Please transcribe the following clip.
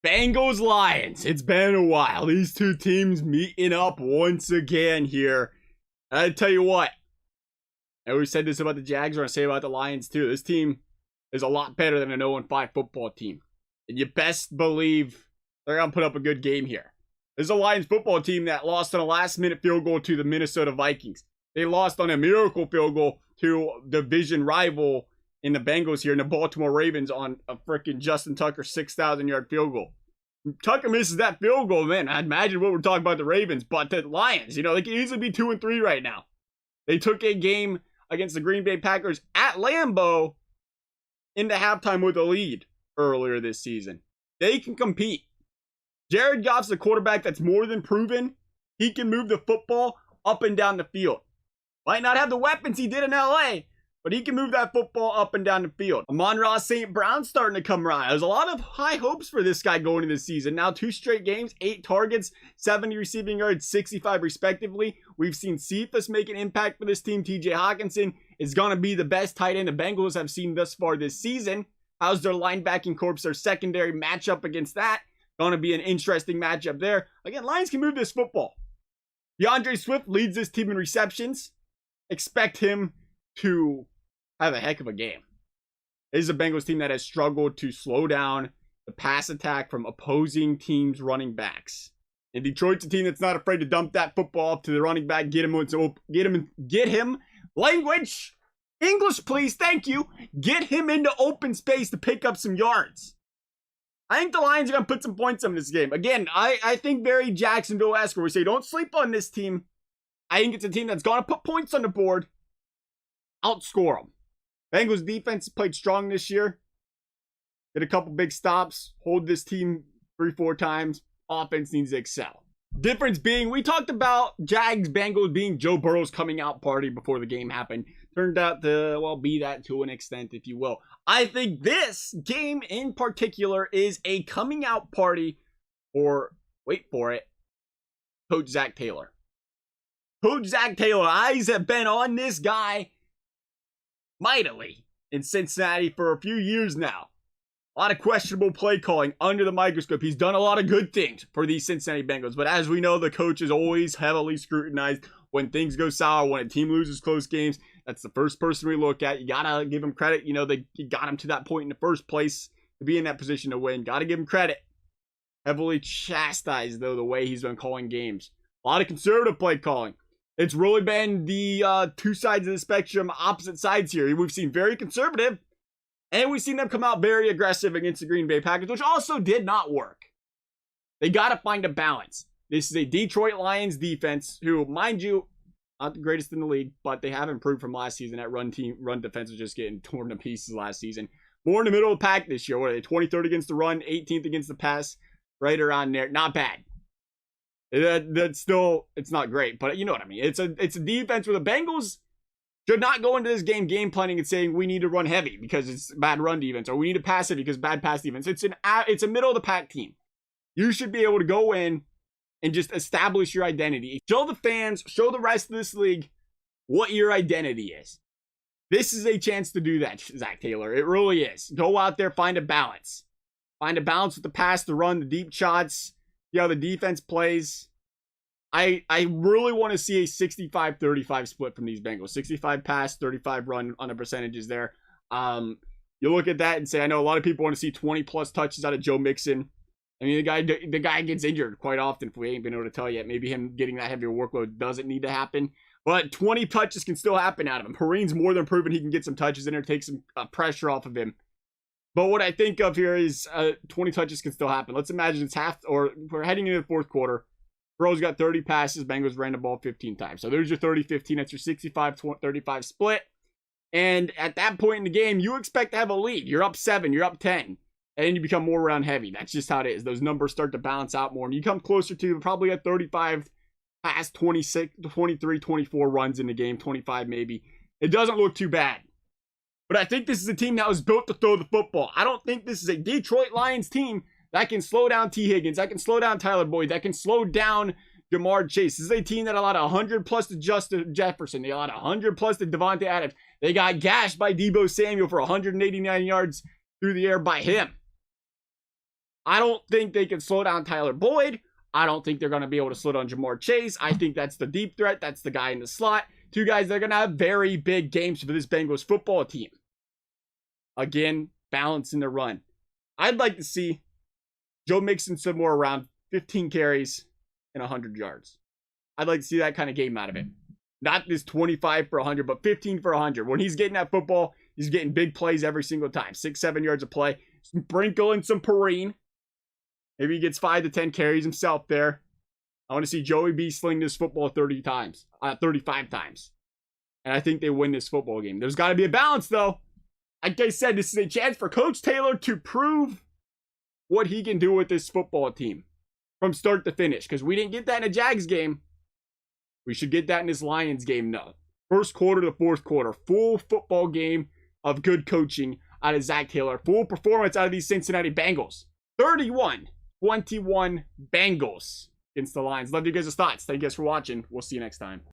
Bengals Lions. It's been a while. These two teams meeting up once again here. I tell you what, I always said this about the Jags, or I say about the Lions too. This team is a lot better than an 0-5 football team. And you best believe they're going to put up a good game here. This is a Lions football team that lost on a last-minute field goal to the Minnesota Vikings. They lost on a miracle field goal to division rival in the Bengals here, and the Baltimore Ravens on a freaking Justin Tucker 6,000-yard field goal. Tucker misses that field goal, man. I'd imagine what we're talking about the Ravens, but the Lions, they could easily be 2-3 right now. They took a game against the Green Bay Packers at Lambeau into halftime with a lead earlier this season. They can compete. Jared Goff's a quarterback that's more than proven. He can move the football up and down the field. Might not have the weapons he did in LA, but he can move that football up and down the field. Amon-Ra St. Brown's starting to come around. There's a lot of high hopes for this guy going into this season. Now 2 straight games, 8 targets, 70 receiving yards, 65 respectively. We've seen Cephas make an impact for this team. TJ Hawkinson is going to be the best tight end the Bengals have seen thus far this season. How's their linebacking corps, their secondary matchup against that? Going to be an interesting matchup there. Again, Lions can move this football. DeAndre Swift leads this team in receptions. Expect him to have a heck of a game. This is a Bengals team that has struggled to slow down the pass attack from opposing teams' running backs. And Detroit's a team that's not afraid to dump that football up to the running back, get him language, English please, thank you, get him into open space to pick up some yards. I think the Lions are going to put some points on this game. Again, I think very Jacksonville-esque, where we say don't sleep on this team. I think it's a team that's going to put points on the board, outscore them. Bengals defense played strong this year. Did a couple big stops. Hold this team 3-4 times. Offense needs to excel. Difference being, we talked about Jags Bengals being Joe Burrow's coming out party before the game happened. Turned out to, well, be that to an extent, if you will. I think this game in particular is a coming out party for, wait for it, Coach Zach Taylor. Coach Zach Taylor, eyes have been on this guy mightily in Cincinnati for a few years now. A lot of questionable play calling under the microscope. He's done a lot of good things for these Cincinnati Bengals, but as we know, the coach is always heavily scrutinized when things go sour, when a team loses close games. That's the first person we look at. You gotta give him credit. They got him to that point in the first place to be in that position to win. Gotta give him credit. Heavily chastised, though, the way he's been calling games. A lot of conservative play calling. It's really been the two sides of the spectrum, opposite sides here. We've seen very conservative, and we've seen them come out very aggressive against the Green Bay Packers, which also did not work. They got to find a balance. This is a Detroit Lions defense who, mind you, not the greatest in the league, but they have improved from last season. That run defense was just getting torn to pieces last season. More in the middle of the pack this year. What are they, 23rd against the run, 18th against the pass, right around there. Not bad. That's still, it's not great, but you know what I mean. It's a defense where the Bengals should not go into this game planning and saying we need to run heavy because it's bad run defense, or we need to pass heavy because bad pass defense. It's a middle of the pack team. You should be able to go in and just establish your identity. Show the fans, show the rest of this league what your identity is. This is a chance to do that, Zach Taylor. It really is. Go out there, find a balance. Find a balance with the pass, the run, the deep shots. See how the defense plays. I really want to see a 65-35 split from these Bengals. 65 pass, 35 run on the percentages there. You look at that and say, I know a lot of people want to see 20-plus touches out of Joe Mixon. I mean, the guy gets injured quite often, if we ain't been able to tell yet. Maybe him getting that heavier workload doesn't need to happen. But 20 touches can still happen out of him. Perrine's more than proven he can get some touches in there, take some pressure off of him. But what I think of here is 20 touches can still happen. Let's imagine it's half, or we're heading into the fourth quarter. Burrow's got 30 passes. Bengals ran the ball 15 times. So there's your 30-15. That's your 65-35 split. And at that point in the game, you expect to have a lead. You're up 7. You're up 10. And then you become more round heavy. That's just how it is. Those numbers start to balance out more. And you come closer to probably a 35 pass, 26, 23, 24 runs in the game. 25 maybe. It doesn't look too bad. But I think this is a team that was built to throw the football. I don't think this is a Detroit Lions team that can slow down T. Higgins, that can slow down Tyler Boyd, that can slow down Jamar Chase. This is a team that allowed 100-plus to Justin Jefferson. They allowed 100-plus to Devontae Adams. They got gashed by Deebo Samuel for 189 yards through the air by him. I don't think they can slow down Tyler Boyd. I don't think they're going to be able to slow down Jamar Chase. I think that's the deep threat. That's the guy in the slot. Two guys that are going to have very big games for this Bengals football team. Again, balancing the run. I'd like to see Joe Mixon somewhere around 15 carries and 100 yards. I'd like to see that kind of game out of him. Not this 25 for 100, but 15 for 100. When he's getting that football, he's getting big plays every single time. 6-7 yards of play. Sprinkle in some Perrine. Maybe he gets 5 to 10 carries himself there. I want to see Joey B sling this football 35 times. And I think they win this football game. There's got to be a balance, though. Like I said, this is a chance for Coach Taylor to prove what he can do with this football team from start to finish. Because we didn't get that in a Jags game. We should get that in this Lions game now. First quarter to fourth quarter. Full football game of good coaching out of Zach Taylor. Full performance out of these Cincinnati Bengals. 31-21 Bengals against the Lions. Love you guys' thoughts. Thank you guys for watching. We'll see you next time.